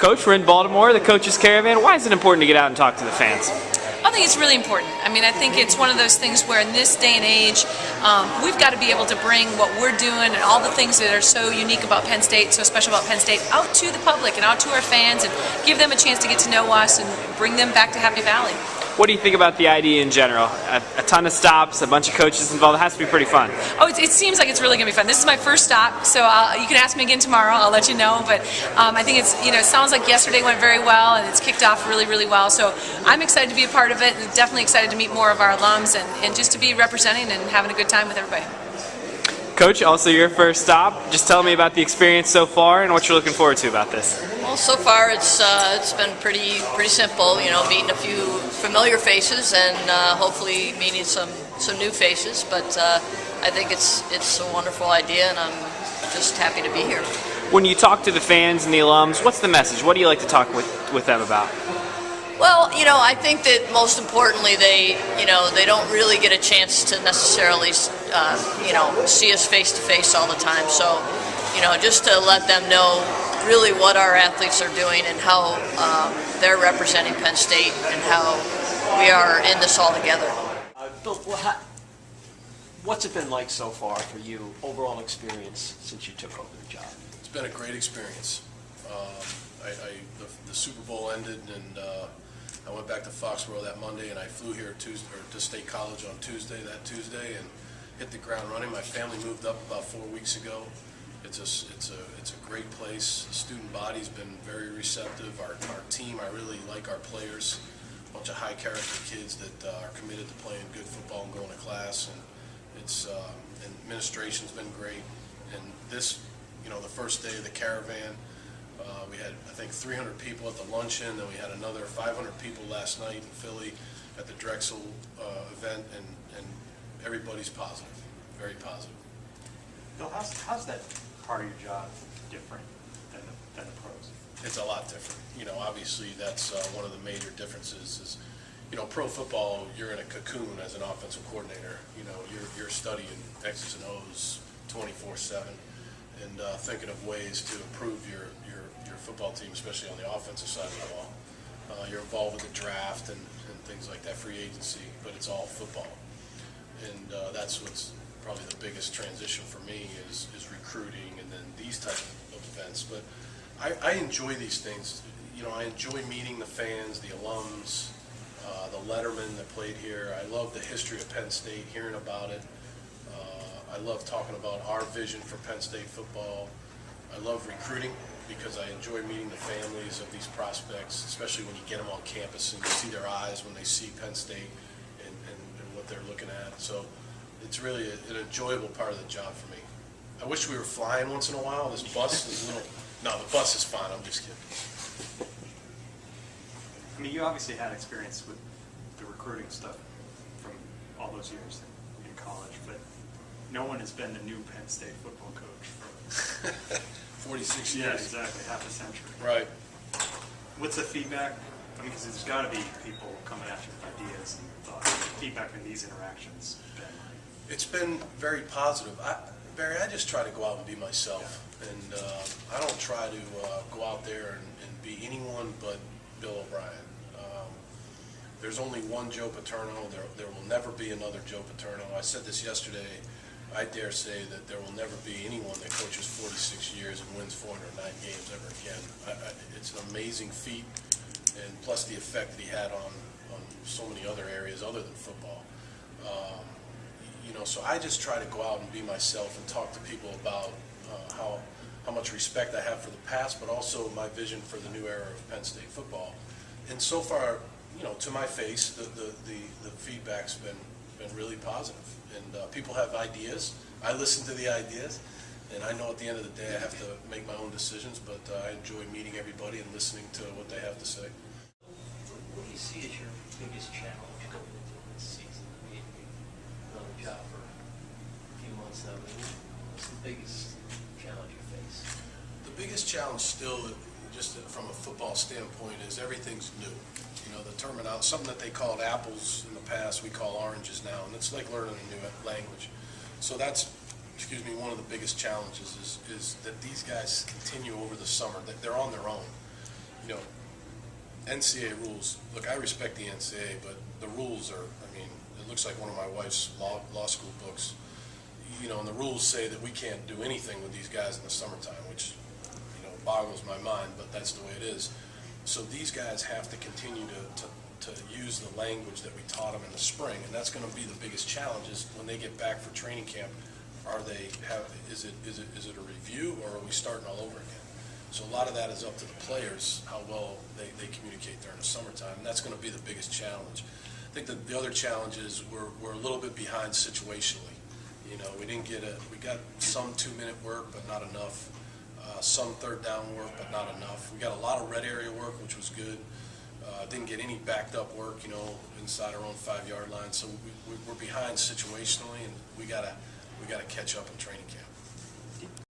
Coach, we're in Baltimore, the Coaches Caravan. Why is it important to get out and talk to the fans? I think it's really important. I mean, I think it's one of those things where in this day and age, we've got to be able to bring what we're doing and all the things that are so unique about Penn State, so special about Penn State, out to the public and out to our fans and give them a chance to get to know us and bring them back to Happy Valley. What do you think about the idea in general? A ton of stops, a bunch of coaches involved. It has to be pretty fun. Oh, it seems like it's really going to be fun. This is my first stop, so you can ask me again tomorrow. I'll let you know. But I think it's, it sounds like yesterday went very well, and it's kicked off really, really well. So I'm excited to be a part of it, and definitely excited to meet more of our alums and just to be representing and having a good time with everybody. Coach, also your first stop. Just tell me about the experience so far and what you're looking forward to about this. Well, so far it's been pretty simple. Meeting a few familiar faces and hopefully meeting some new faces. But I think it's a wonderful idea, and I'm just happy to be here. When you talk to the fans and the alums, what's the message? What do you like to talk with them about? Well, I think that most importantly, they don't really get a chance to necessarily, see us face to face all the time. So, just to let them know really what our athletes are doing and how they're representing Penn State and how we are in this all together. Bill, what's it been like so far for you, overall experience since you took over the job? It's been a great experience. The Super Bowl ended, and I went back to Foxborough that Monday, and I flew here to State College on that Tuesday, and hit the ground running. My family moved up about 4 weeks ago. It's a great place. The student body's been very receptive. Our team, I really like our players. A bunch of high character kids that are committed to playing good football and going to class, and and administration's been great. And this, the first day of the caravan, we had, I think, 300 people at the luncheon, then we had another 500 people last night in Philly at the Drexel event, and everybody's positive, very positive. Bill, how's that part of your job different than the pros? It's a lot different. Obviously that's one of the major differences is, pro football, you're in a cocoon as an offensive coordinator. You're studying X's and O's 24/7 and thinking of ways to improve your football team, especially on the offensive side of the ball. You're involved with the draft and things like that, free agency, but it's all football. And that's what's probably the biggest transition for me is recruiting and then these type of events. But I enjoy these things. I enjoy meeting the fans, the alums, the lettermen that played here. I love the history of Penn State, hearing about it. I love talking about our vision for Penn State football. I love recruiting because I enjoy meeting the families of these prospects, especially when you get them on campus and you see their eyes when they see Penn State and what they're looking at. So it's really an enjoyable part of the job for me. I wish we were flying once in a while. This bus is a little... No, the bus is fine. I'm just kidding. I mean, you obviously had experience with the recruiting stuff from all those years in college, but no one has been the new Penn State football coach for 46 years. Yeah, exactly, half a century. Right. What's the feedback? I mean, because there's got to be people coming at you with ideas and thoughts. Feedback in these interactions been like? It's been very positive. Barry, I just try to go out and be myself, and I don't try to go out there and be anyone but Bill O'Brien. There's only one Joe Paterno. There will never be another Joe Paterno. I said this yesterday. I dare say that there will never be anyone that coaches 46 years and wins 409 games ever again. It's an amazing feat, and plus the effect that he had on so many other areas other than football. So I just try to go out and be myself and talk to people about how much respect I have for the past, but also my vision for the new era of Penn State football. And so far, to my face, the feedback's been really positive. And people have ideas. I listen to the ideas, and I know at the end of the day I have to make my own decisions, but I enjoy meeting everybody and listening to what they have to say. What do you see as your biggest challenge going into this season? I mean, you've done the job for a few months now. What's the biggest challenge you face? The biggest challenge still, just from a football standpoint, is everything's new. The terminology, something that they called apples in the past, we call oranges now, and it's like learning a new language. So that's, one of the biggest challenges is that these guys continue over the summer, that they're on their own. you know, NCAA rules, look, I respect the NCAA, but the rules are, I mean, it looks like one of my wife's law school books. You know, and the rules say that we can't do anything with these guys in the summertime, which, you know, boggles my mind, but that's the way it is. So these guys have to continue to use the language that we taught them in the spring, and that's going to be the biggest challenge is when they get back for training camp. Is it a review, or are we starting all over again? So a lot of that is up to the players, how well they communicate during the summertime, and that's going to be the biggest challenge. I think that the other challenge is we're a little bit behind situationally. You know, we got some 2-minute work, but not enough. Some third down work, but not enough. We got a lot of red area work, which was good. Didn't get any backed up work, you know, inside our own 5-yard line. So we're behind situationally, and we gotta catch up in training camp.